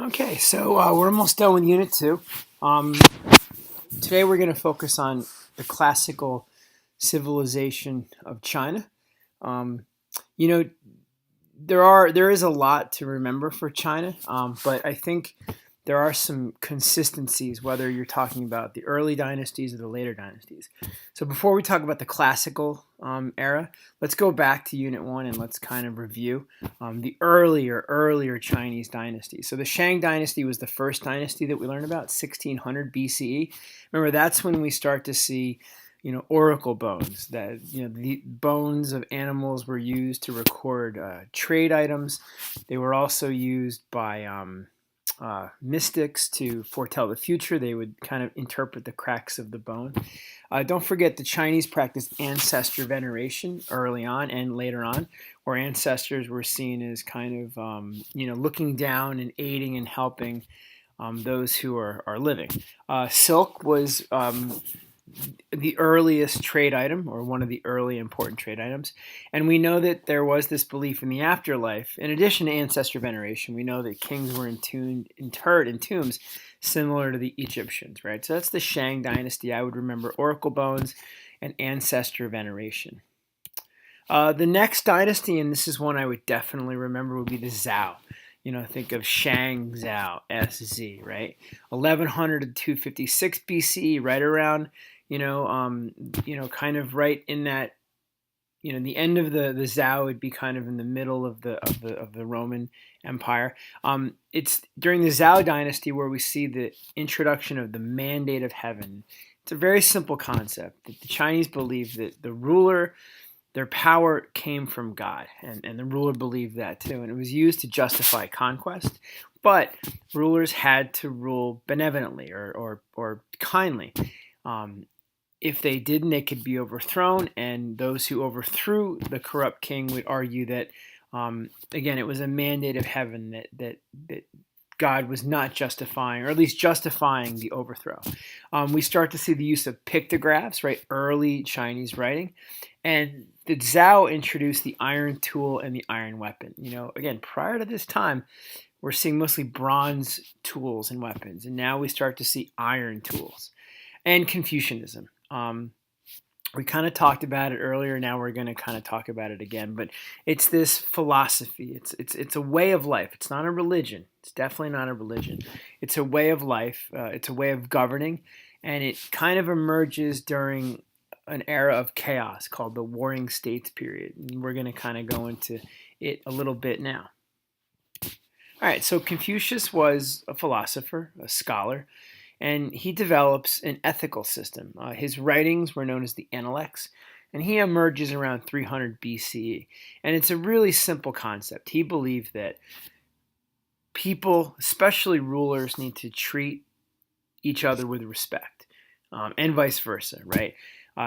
Okay, so we're almost done with Unit 2. Um, Today we're going to focus on the classical civilization of China. Um, you know, there is a lot to remember for China, but I think there are some consistencies, whether you're talking about the early dynasties or the later dynasties. So before we talk about the classical era, let's go back to Unit 1 and let's kind of review the earlier Chinese dynasties. So the Shang dynasty was the first dynasty that we learned about, 1600 BCE. Remember, that's when we start to see oracle bones. That the bones of animals were used to record trade items. They were also used by mystics to foretell the future. They would kind of interpret the cracks of the bone. Don't forget the Chinese practiced ancestor veneration early on and later on, where ancestors were seen as kind of looking down and aiding and helping those who are living. Silk was the earliest trade item, or one of the early important trade items. And we know that there was this belief in the afterlife. In addition to ancestor veneration, we know that kings were interred in tombs similar to the Egyptians, right? So that's the Shang dynasty. I would remember oracle bones and ancestor veneration. The next dynasty, and this is one I would definitely remember, would be the Zhao. Think of Shang Zhao, SZ, right? 1100 to 256 BCE, right around, kind of right in that, the end of the Zhao would be kind of in the middle of the Roman Empire. It's during the Zhao dynasty where we see the introduction of the mandate of heaven. It's a very simple concept that the Chinese believe that the ruler, their power came from God, and the ruler believed that too, and it was used to justify conquest. But rulers had to rule benevolently or kindly. If they didn't, they could be overthrown, and those who overthrew the corrupt king would argue that, again, it was a mandate of heaven that God was not justifying, or at least justifying, the overthrow. We start to see the use of pictographs, right? Early Chinese writing. And the Zhao introduced the iron tool and the iron weapon. Again, prior to this time, we're seeing mostly bronze tools and weapons. And now we start to see iron tools. And Confucianism. We kind of talked about it earlier. Now we're going to kind of talk about it again. But it's this philosophy. It's a way of life. It's not a religion. It's definitely not a religion. It's a way of life. It's a way of governing, and it kind of emerges during an era of chaos called the Warring States period. And we're going to kind of go into it a little bit now. All right. So Confucius was a philosopher, a scholar, and he develops an ethical system. His writings were known as the Analects, and he emerges around 300 BCE. And it's a really simple concept. He believed that people, especially rulers, need to treat each other with respect, and vice versa, right?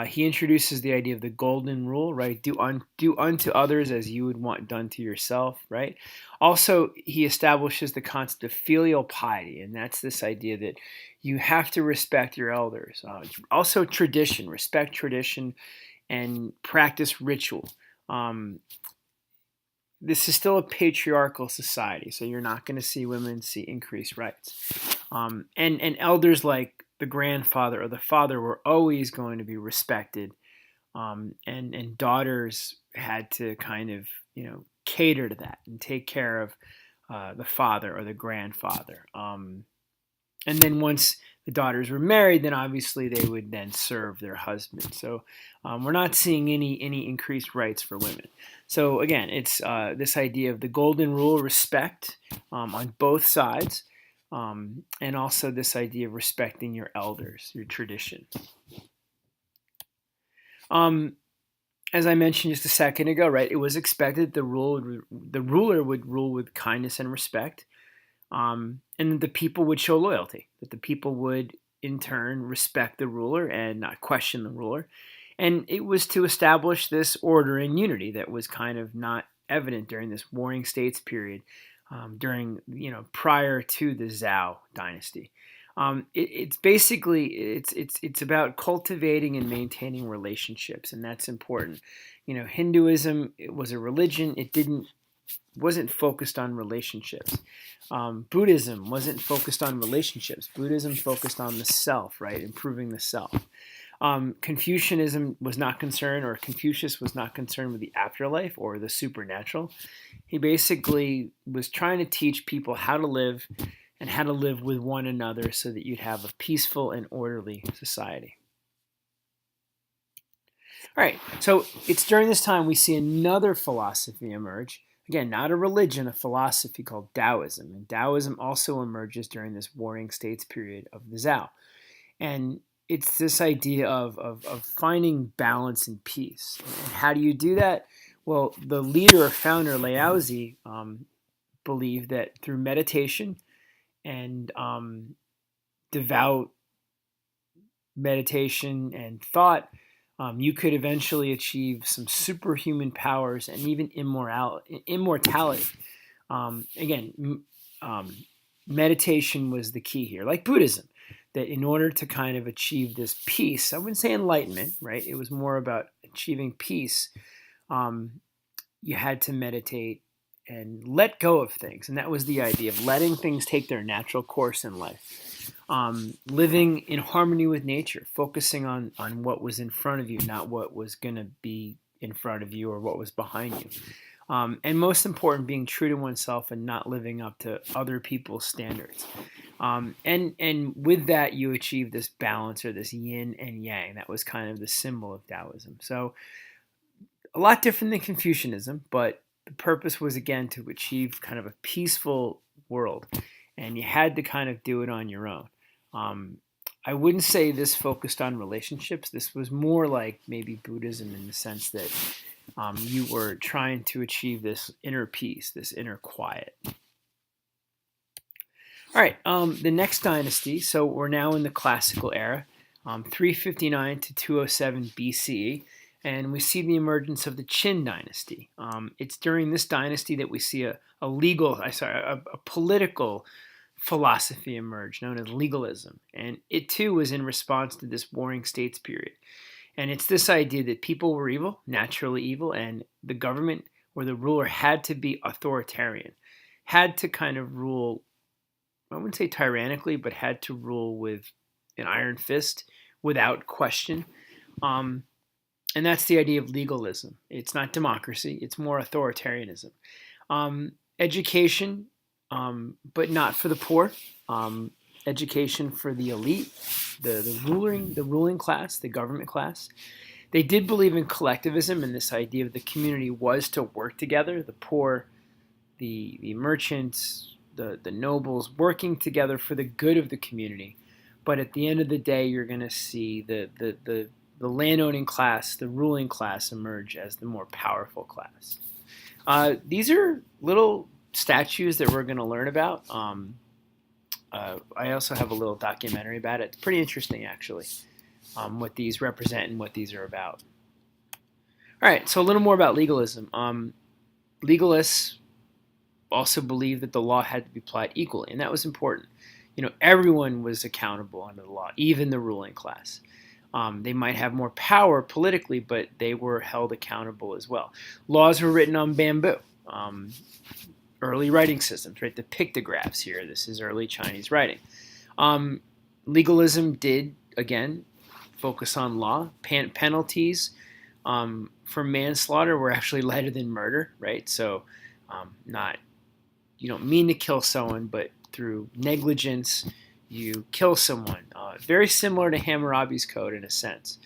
He introduces the idea of the golden rule, right? Do unto others as you would want done to yourself, right? Also, he establishes the concept of filial piety, and that's this idea that you have to respect your elders. Also, tradition, respect tradition, and practice ritual. Um, this is still a patriarchal society, so you're not going to see women see increased rights. And elders like the grandfather or the father were always going to be respected, and daughters had to kind of cater to that and take care of the father or the grandfather. And then once the daughters were married, then obviously they would then serve their husband. So we're not seeing any increased rights for women. So again, it's this idea of the golden rule, respect on both sides, and also this idea of respecting your elders, your tradition. As I mentioned just a second ago, right, it was expected the ruler would rule with kindness and respect. And the people would show loyalty, that the people would in turn respect the ruler and not question the ruler. And it was to establish this order and unity that was kind of not evident during this Warring States period, prior to the Zhao dynasty. It's basically it's about cultivating and maintaining relationships, and that's important. Hinduism, it was a religion. It didn't wasn't focused on relationships. Buddhism wasn't focused on relationships. Buddhism focused on the self, right? Improving the self. Confucianism was not concerned, or Confucius was not concerned with the afterlife or the supernatural. He basically was trying to teach people how to live and how to live with one another so that you'd have a peaceful and orderly society. All right, so it's during this time we see another philosophy emerge. Again, not a religion, a philosophy called Taoism. And Taoism also emerges during this warring states period of the Zhao. And it's this idea of finding balance and peace. And how do you do that? Well, the leader or founder, Laozi, believed that through meditation and devout meditation and thought, you could eventually achieve some superhuman powers and even immortality. Meditation was the key here, like Buddhism, that in order to kind of achieve this peace, I wouldn't say enlightenment, right? It was more about achieving peace. You had to meditate and let go of things. And that was the idea of letting things take their natural course in life. Living in harmony with nature, focusing on what was in front of you, not what was going to be in front of you or what was behind you. And most important, being true to oneself and not living up to other people's standards. And with that, you achieve this balance, or this yin and yang. That was kind of the symbol of Taoism. So a lot different than Confucianism, but the purpose was, again, to achieve kind of a peaceful world. And you had to kind of do it on your own. I wouldn't say this focused on relationships. This was more like maybe Buddhism, in the sense that you were trying to achieve this inner peace, this inner quiet. All right, the next dynasty. So we're now in the classical era, 359 to 207 BCE, and we see the emergence of the Qin dynasty. It's during this dynasty that we see a political philosophy emerge known as legalism, and it too was in response to this warring states period. And it's this idea that people were evil, naturally evil, and the government or the ruler had to be authoritarian, had to kind of rule, I wouldn't say tyrannically, but had to rule with an iron fist without question. And that's the idea of legalism. It's not democracy, it's more authoritarianism. Education, but not for the poor. Education for the elite, the ruling class, the government class. They did believe in collectivism, and this idea of the community was to work together. The poor, the merchants, the nobles working together for the good of the community. But at the end of the day, you're going to see the landowning class, the ruling class, emerge as the more powerful class. These are little statues that we're going to learn about. I also have a little documentary about it. It's pretty interesting, actually, what these represent and what these are about. All right, so a little more about legalism. Legalists also believed that the law had to be applied equally, and that was important. Everyone was accountable under the law, even the ruling class. They might have more power politically, but they were held accountable as well. Laws were written on bamboo. Early writing systems, right? The pictographs here. This is early Chinese writing. Legalism did, again, focus on law. Penalties for manslaughter were actually lighter than murder, right? So you don't mean to kill someone, but through negligence, you kill someone. Very similar to Hammurabi's code in a sense.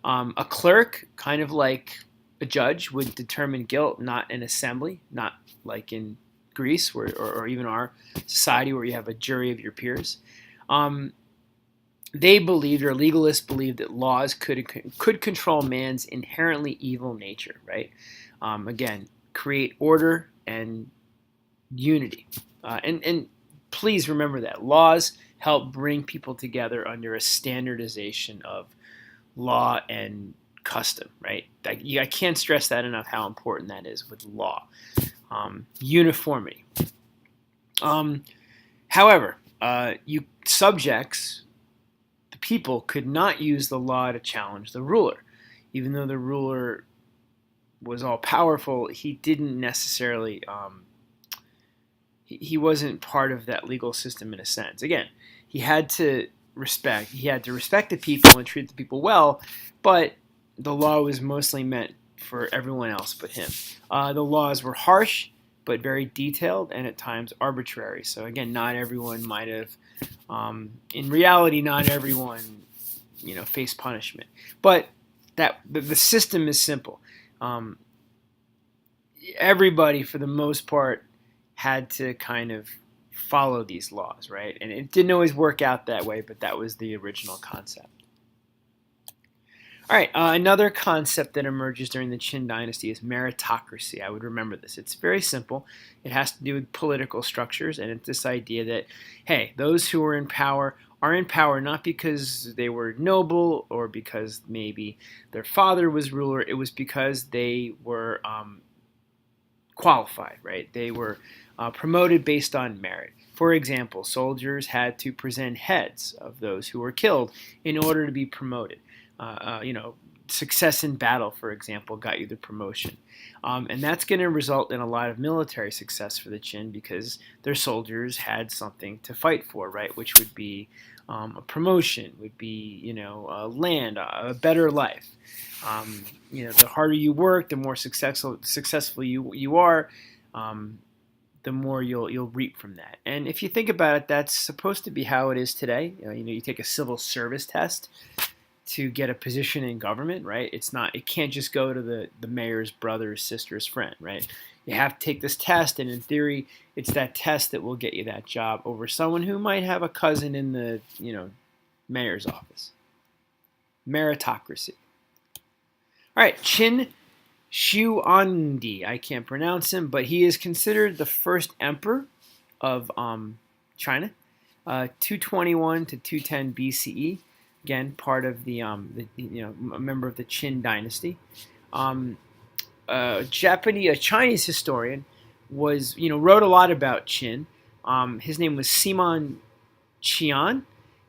A clerk, kind of like a judge, would determine guilt, not an assembly, not like in Greece or even our society where you have a jury of your peers. They believed, or legalists believed, that laws could control man's inherently evil nature, right? Again, create order and unity. And please remember that laws help bring people together under a standardization of law and custom, right? I can't stress that enough, how important that is with law. Uniformity. However, subjects, the people, could not use the law to challenge the ruler, even though the ruler was all powerful, he didn't necessarily he wasn't part of that legal system in a sense. Again, he had to respect the people and treat the people well, but the law was mostly meant for everyone else but him. The laws were harsh, but very detailed and at times arbitrary. So again, not everyone might have. In reality, not everyone, faced punishment. But the system is simple. Um, Everybody, for the most part, had to kind of follow these laws, right? And it didn't always work out that way, but that was the original concept. All right, another concept that emerges during the Qin dynasty is meritocracy. I would remember this. It's very simple. It has to do with political structures, and it's this idea that, hey, those who are in power not because they were noble or because maybe their father was ruler. It was because they were qualified, right? They were promoted based on merit. For example, soldiers had to present heads of those who were killed in order to be promoted. Success in battle, for example, got you the promotion. And that's going to result in a lot of military success for the Qin because their soldiers had something to fight for, right? Which would be a promotion, would be, land, a better life. The harder you work, the more successful you are, the more you'll reap from that. And if you think about it, that's supposed to be how it is today. You take a civil service test to get a position in government, right? It can't just go to the mayor's brother's sister's friend, right? You have to take this test, and in theory, it's that test that will get you that job over someone who might have a cousin in the, mayor's office. Meritocracy. All right, Qin Huangdi. I can't pronounce him, but he is considered the first emperor of China, 221 to 210 BCE. Again, part of a member of the Qin dynasty. A Chinese historian wrote a lot about Qin. His name was Simon Qian,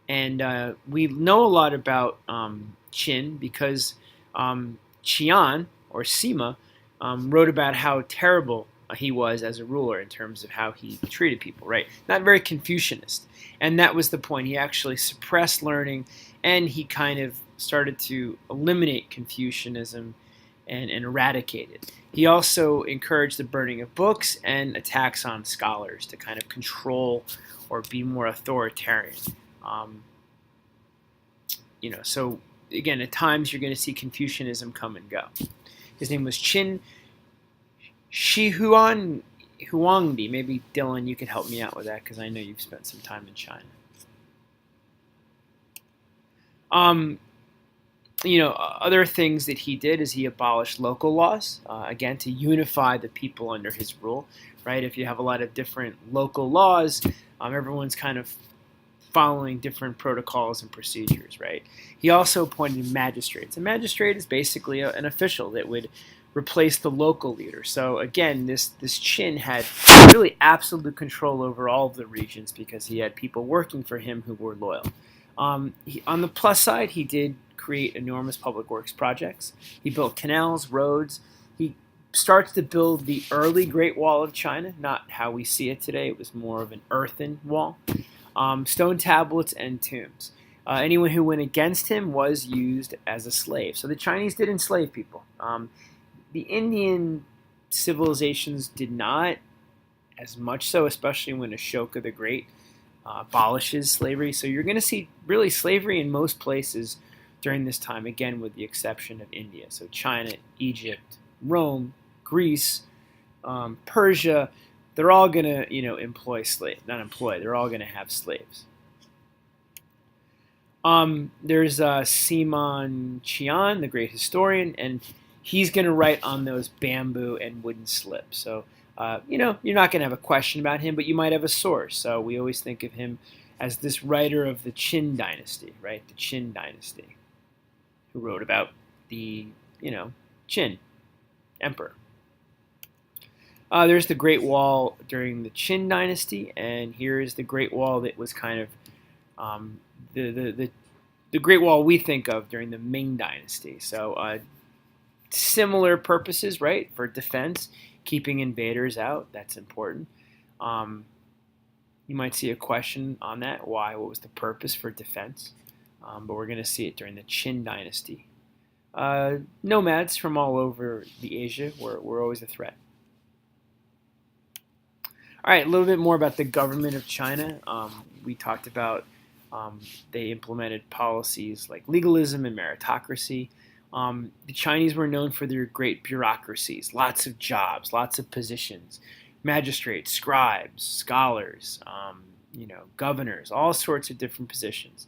and we know a lot about Qin because Qian or Sima wrote about how terrible he was as a ruler in terms of how he treated people, right? Not very Confucianist. And that was the point. He actually suppressed learning, and he kind of started to eliminate Confucianism and eradicate it. He also encouraged the burning of books and attacks on scholars to kind of control or be more authoritarian. So again, at times you're going to see Confucianism come and go. His name was Qin Huangdi. Maybe, Dylan, you could help me out with that because I know you've spent some time in China. Other things that he did is he abolished local laws, again, to unify the people under his rule, right? If you have a lot of different local laws, everyone's kind of following different protocols and procedures, right? He also appointed magistrates. A magistrate is basically an official that would replace the local leader. So again, this Qin had really absolute control over all of the regions because he had people working for him who were loyal. On the plus side, he did create enormous public works projects. He built canals, roads. He starts to build the early Great Wall of China, not how we see it today. It was more of an earthen wall. Stone tablets and tombs. Anyone who went against him was used as a slave. So the Chinese did enslave people. The Indian civilizations did not, as much so, especially when Ashoka the Great abolishes slavery. So you're going to see really slavery in most places during this time, again, with the exception of India. So China, Egypt, Rome, Greece, Persia, they're all going to, employ slaves. Not employ, they're all going to have slaves. There's Simon Qian, the great historian, and he's going to write on those bamboo and wooden slips. So, you're not going to have a question about him, but you might have a source. So we always think of him as this writer of the Qin dynasty, right? The Qin dynasty, who wrote about the, Qin emperor. There's the Great Wall during the Qin dynasty, and here is the Great Wall that was kind of the Great Wall we think of during the Ming dynasty. So similar purposes, right? For defense, keeping invaders out, that's important. Um, you might see a question on that. Why? What was the purpose for defense? But we're going to see it during the Qin dynasty. Nomads from all over the Asia were always a threat. All right, a little bit more about the government of China. We talked about they implemented policies like legalism and meritocracy. The Chinese were known for their great bureaucracies, lots of jobs, lots of positions, magistrates, scribes, scholars, governors, all sorts of different positions.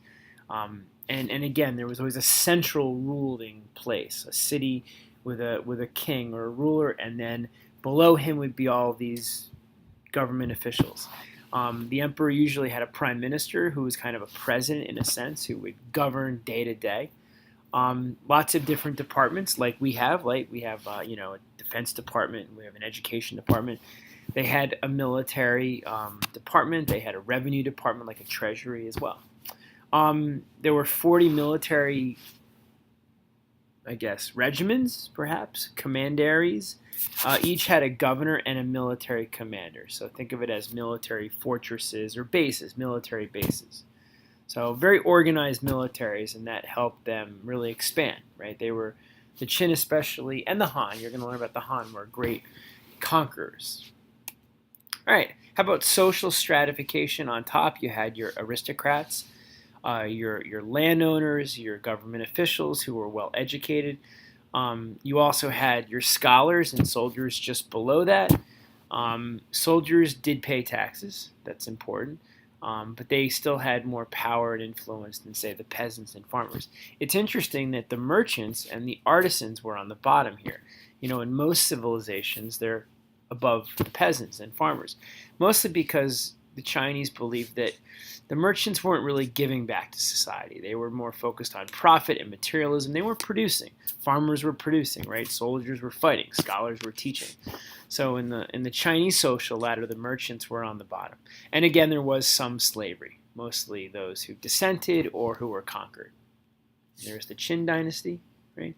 And again, there was always a central ruling place, a city with a king or a ruler, and then below him would be all these government officials. The emperor usually had a prime minister who was kind of a president in a sense, who would govern day to day. Lots of different departments, like we have, a defense department, we have an education department. They had a military department. They had a revenue department, like a treasury as well. There were 40 military, regiments, perhaps, commanderies. Each had a governor and a military commander. So think of it as military fortresses or bases, military bases. So very organized militaries, and that helped them really expand, right? They were, the Qin especially, and the Han, you're going to learn about the Han, were great conquerors. All right, how about social stratification? On top, you had your aristocrats, your landowners, your government officials who were well educated. You also had your scholars and soldiers just below that. Soldiers did pay taxes, that's important, but they still had more power and influence than, say, the peasants and farmers. It's interesting that the merchants and the artisans were on the bottom here. In most civilizations, they're above the peasants and farmers, mostly because the Chinese believed that the merchants weren't really giving back to society. They were more focused on profit and materialism. They were producing. Farmers were producing, right? Soldiers were fighting. Scholars were teaching. So in the Chinese social ladder, the merchants were on the bottom. And again, there was some slavery, mostly those who dissented or who were conquered. There's the Qin dynasty, right?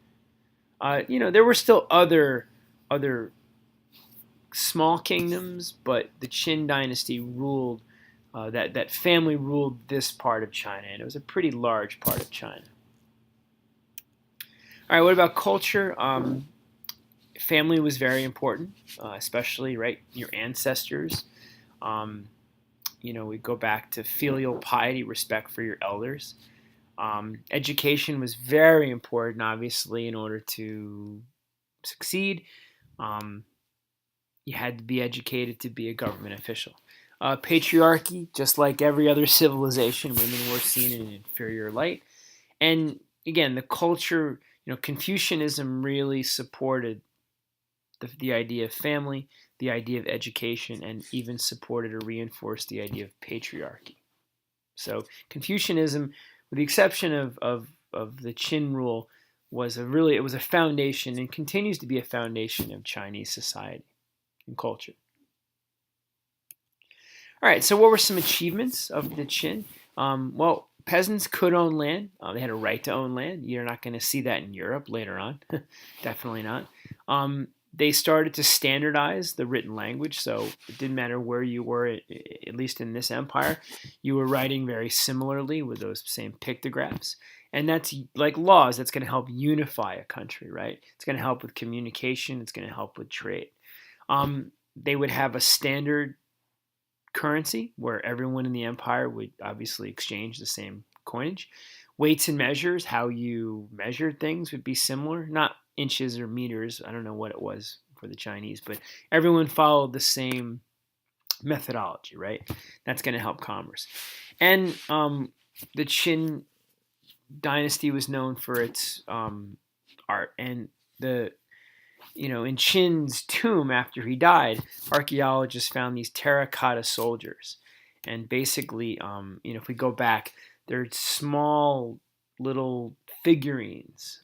There were still other small kingdoms, but the Qin dynasty ruled, that family ruled this part of China, and it was a pretty large part of China. All right, what about culture? Family was very important, especially, right, your ancestors. We go back to filial piety, respect for your elders. Education was very important, obviously, in order to succeed. You had to be educated to be a government official. Patriarchy, just like every other civilization, women were seen in an inferior light. And again, the culture, Confucianism really supported the idea of family, the idea of education, and even supported or reinforced the idea of patriarchy. So Confucianism, with the exception of the Qin rule, was a foundation and continues to be a foundation of Chinese society and culture. All right, so what were some achievements of the Qin? Well, peasants could own land. They had a right to own land. You're not going to see that in Europe later on. Definitely not. They started to standardize the written language, so it didn't matter where you were, at least in this empire, you were writing very similarly with those same pictographs. And that's like laws, that's going to help unify a country, right? It's going to help with communication, it's going to help with trade. They would have a standard currency where everyone in the empire would obviously exchange the same coinage. Weights and measures, how you measured things, would be similar, not inches or meters. I don't know what it was for the Chinese, but everyone followed the same methodology, right? That's going to help commerce. And the Qin dynasty was known for its art, and in Qin's tomb after he died, archaeologists found these terracotta soldiers, and basically, if we go back, they're small little figurines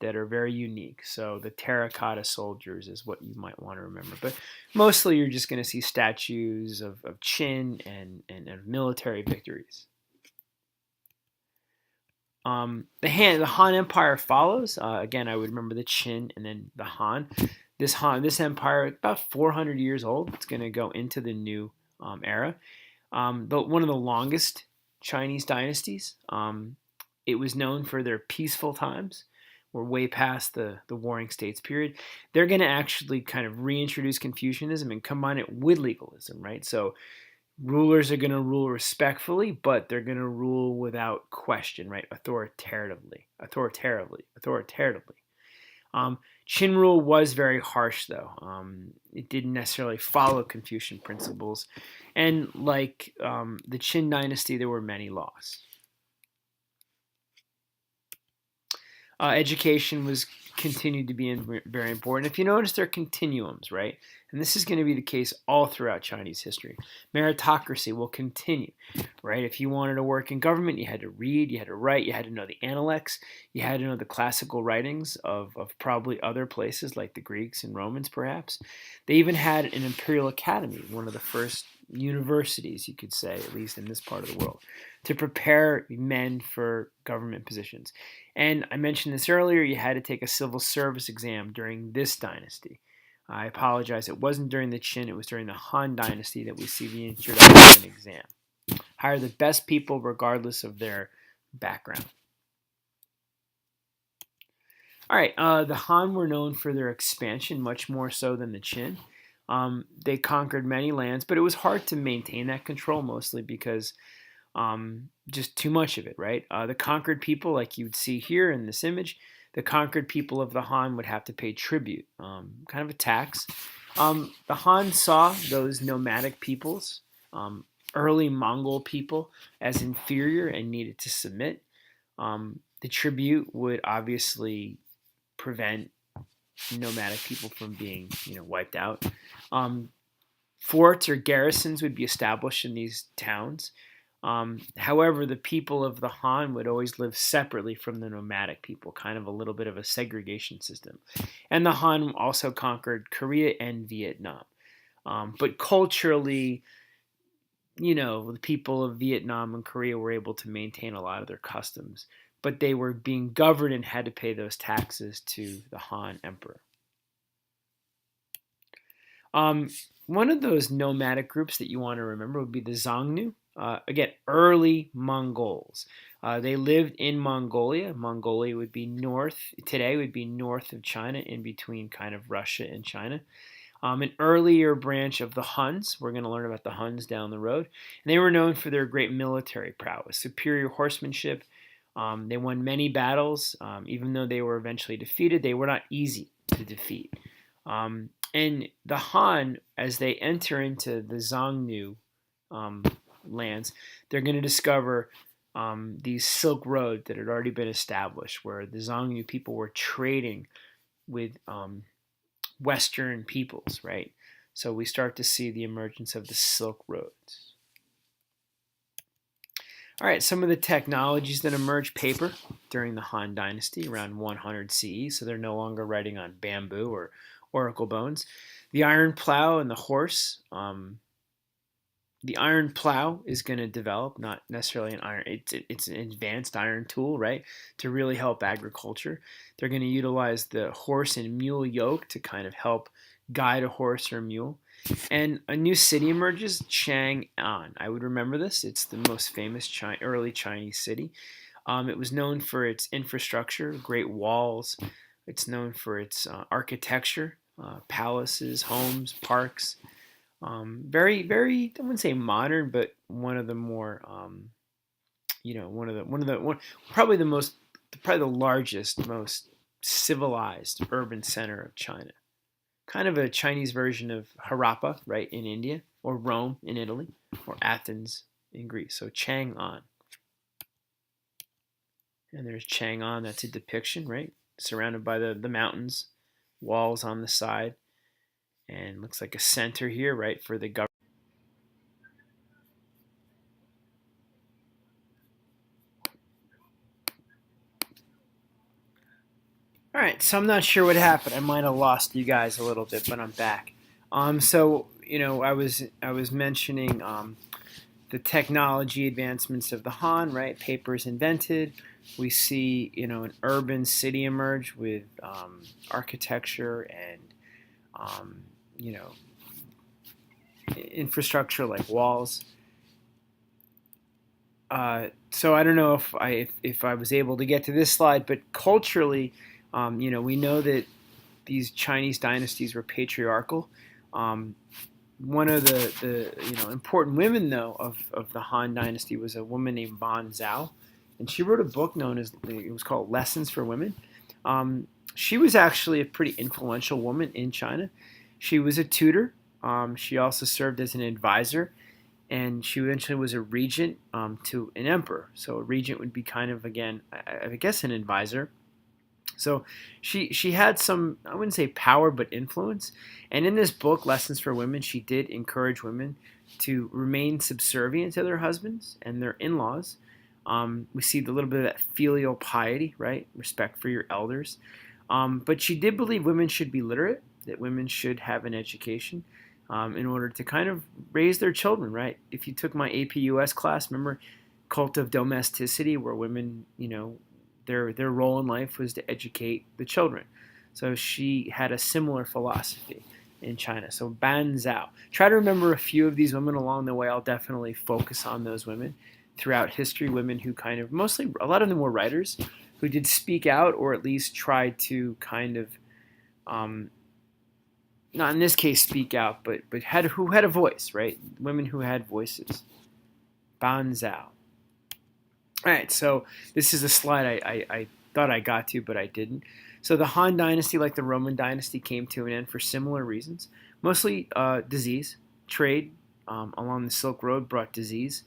that are very unique. So the terracotta soldiers is what you might want to remember, but mostly you're just going to see statues of Qin and of military victories. The Han Empire follows. Again, I would remember the Qin and then the Han. This empire, about 400 years old. It's going to go into the new era. One of the longest Chinese dynasties. It was known for their peaceful times. We're way past the Warring States period. They're going to actually kind of reintroduce Confucianism and combine it with legalism, right? So rulers are going to rule respectfully, but they're going to rule without question, right? Authoritatively. Um, Qin rule was very harsh, though. It didn't necessarily follow Confucian principles, and like the Qin dynasty, there were many laws. Education was continued to be very important. If you notice, there are continuums, right? And this is going to be the case all throughout Chinese history. Meritocracy will continue, right? If you wanted to work in government, you had to read, you had to write, you had to know the Analects, you had to know the classical writings of probably other places like the Greeks and Romans, perhaps. They even had an imperial academy, one of the first universities, you could say, at least in this part of the world, to prepare men for government positions. And I mentioned this earlier, you had to take a civil service exam during this dynasty. I apologize, it wasn't during the Qin, it was during the Han dynasty that we see the introduction of an exam. Hire the best people regardless of their background. All right, the Han were known for their expansion much more so than the Qin. They conquered many lands, but it was hard to maintain that control, mostly because just too much of it, right? The conquered people, like you would see here in this image, the conquered people of the Han would have to pay tribute, kind of a tax. The Han saw those nomadic peoples, early Mongol people, as inferior and needed to submit. The tribute would obviously prevent nomadic people from being, wiped out. Forts or garrisons would be established in these towns. However, the people of the Han would always live separately from the nomadic people, kind of a little bit of a segregation system. And the Han also conquered Korea and Vietnam. But culturally, the people of Vietnam and Korea were able to maintain a lot of their customs, but they were being governed and had to pay those taxes to the Han Emperor. One of those nomadic groups that you want to remember would be the Xiongnu. Again, early Mongols. They lived in Mongolia. Mongolia would be today would be north of China, in between kind of Russia and China. An earlier branch of the Huns. We're going to learn about the Huns down the road. And they were known for their great military prowess, superior horsemanship. They won many battles. Even though they were eventually defeated, they were not easy to defeat. And the Han, as they enter into the Xiongnu lands, they're going to discover these Silk Road that had already been established, where the Xiongnu people were trading with Western peoples, right? So we start to see the emergence of the Silk Roads. All right, some of the technologies that emerged: paper during the Han Dynasty around 100 CE, so they're no longer writing on bamboo or oracle bones. The iron plow and the horse. The iron plow is going to develop, not necessarily an iron, it's an advanced iron tool, right, to really help agriculture. They're going to utilize the horse and mule yoke to kind of help guide a horse or a mule. And a new city emerges, Chang'an. I would remember this. It's the most famous early Chinese city. It was known for its infrastructure, great walls. It's known for its architecture, palaces, homes, parks. Very, very, I wouldn't say modern, but one of the more, probably the largest, most civilized urban center of China. Kind of a Chinese version of Harappa, right, in India, or Rome in Italy, or Athens in Greece. So Chang'an. And there's Chang'an, that's a depiction, right? Surrounded by the mountains, walls on the side, and looks like a center here, right, for the government. All right, so I'm not sure what happened. I might have lost you guys a little bit, but I'm back. So I was mentioning the technology advancements of the Han, right? Paper is invented. We see, an urban city emerge with architecture and, um, you know, infrastructure like walls. So I don't know if I was able to get to this slide, but culturally, we know that these Chinese dynasties were patriarchal. Um, One of the important women though of the Han dynasty was a woman named Ban Zhao, and she wrote a book known as it was called Lessons for Women. She was actually a pretty influential woman in China. She was a tutor. She also served as an advisor, and she eventually was a regent to an emperor. So a regent would be kind of, again, I guess, an advisor. So she had some, I wouldn't say power, but influence. And in this book, Lessons for Women, she did encourage women to remain subservient to their husbands and their in-laws. We see a little bit of that filial piety, right? Respect for your elders. But she did believe women should be literate, that women should have an education in order to kind of raise their children, right? If you took my APUS class, remember Cult of Domesticity, where women, their role in life was to educate the children. So she had a similar philosophy in China. So Ban Zhao. Try to remember a few of these women along the way. I'll definitely focus on those women throughout history, women who kind of, mostly, a lot of them were writers who did speak out or at least tried to kind of, not in this case speak out, but who had a voice, right? Women who had voices. Ban Zhao. All right, so this is a slide I thought I got to, but I didn't. So the Han Dynasty, like the Roman dynasty, came to an end for similar reasons. Mostly disease. Trade along the Silk Road brought disease,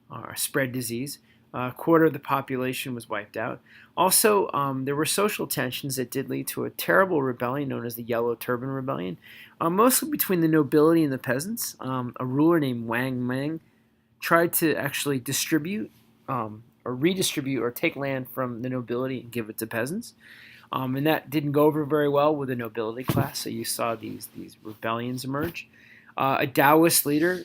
or spread disease. A quarter of the population was wiped out. Also, there were social tensions that did lead to a terrible rebellion known as the Yellow Turban Rebellion, mostly between the nobility and the peasants. A ruler named Wang Mang tried to actually distribute or redistribute or take land from the nobility and give it to peasants. And that didn't go over very well with the nobility class, so you saw these rebellions emerge. A Taoist leader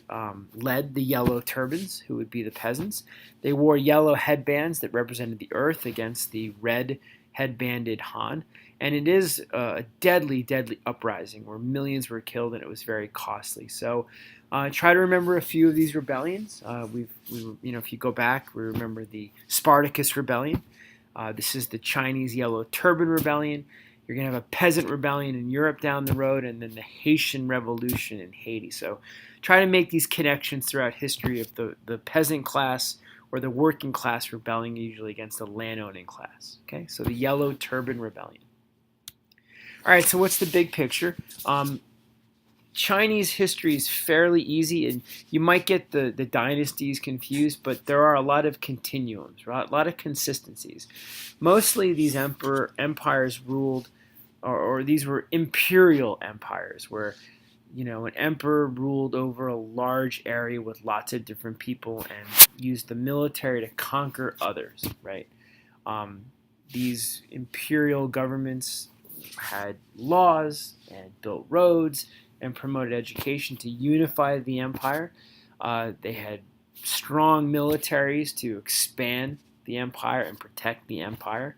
led the Yellow Turbans, who would be the peasants. They wore yellow headbands that represented the earth against the red headbanded Han. And it is a deadly, deadly uprising where millions were killed and it was very costly. So try to remember a few of these rebellions. If you go back, we remember the Spartacus Rebellion. This is the Chinese Yellow Turban Rebellion. You're going to have a peasant rebellion in Europe down the road, and then the Haitian Revolution in Haiti. So try to make these connections throughout history of the peasant class or the working class rebelling usually against the landowning class. Okay, so the Yellow Turban Rebellion. All right, so what's the big picture? Chinese history is fairly easy, and you might get the dynasties confused, but there are a lot of continuums, right? A lot of consistencies. Mostly these empires ruled, or these were imperial empires, where an emperor ruled over a large area with lots of different people and used the military to conquer others, right? These imperial governments had laws and built roads and promoted education to unify the empire. They had strong militaries to expand the empire and protect the empire.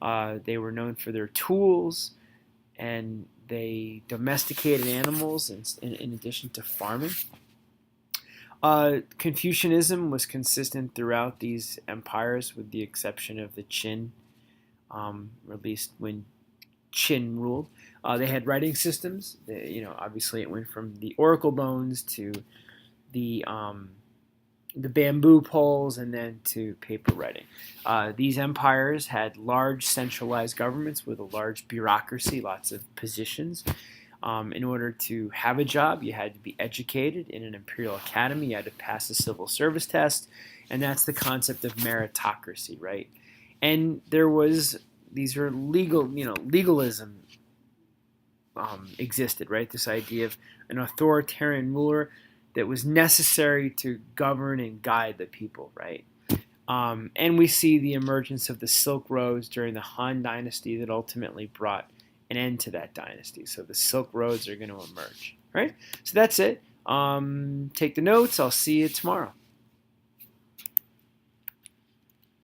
They were known for their tools, and they domesticated animals in addition to farming. Confucianism was consistent throughout these empires, with the exception of the Qin, or at least when Qin ruled. They had writing systems. Obviously it went from the oracle bones to the bamboo poles and then to paper writing. These empires had large centralized governments with a large bureaucracy, lots of positions. In order to have a job, you had to be educated in an imperial academy. You had to pass a civil service test, and that's the concept of meritocracy, right? And these are legalism existed, right? This idea of an authoritarian ruler that was necessary to govern and guide the people, right? And we see the emergence of the Silk Roads during the Han Dynasty that ultimately brought an end to that dynasty. So the Silk Roads are going to emerge, right? So that's it. Take the notes. I'll see you tomorrow.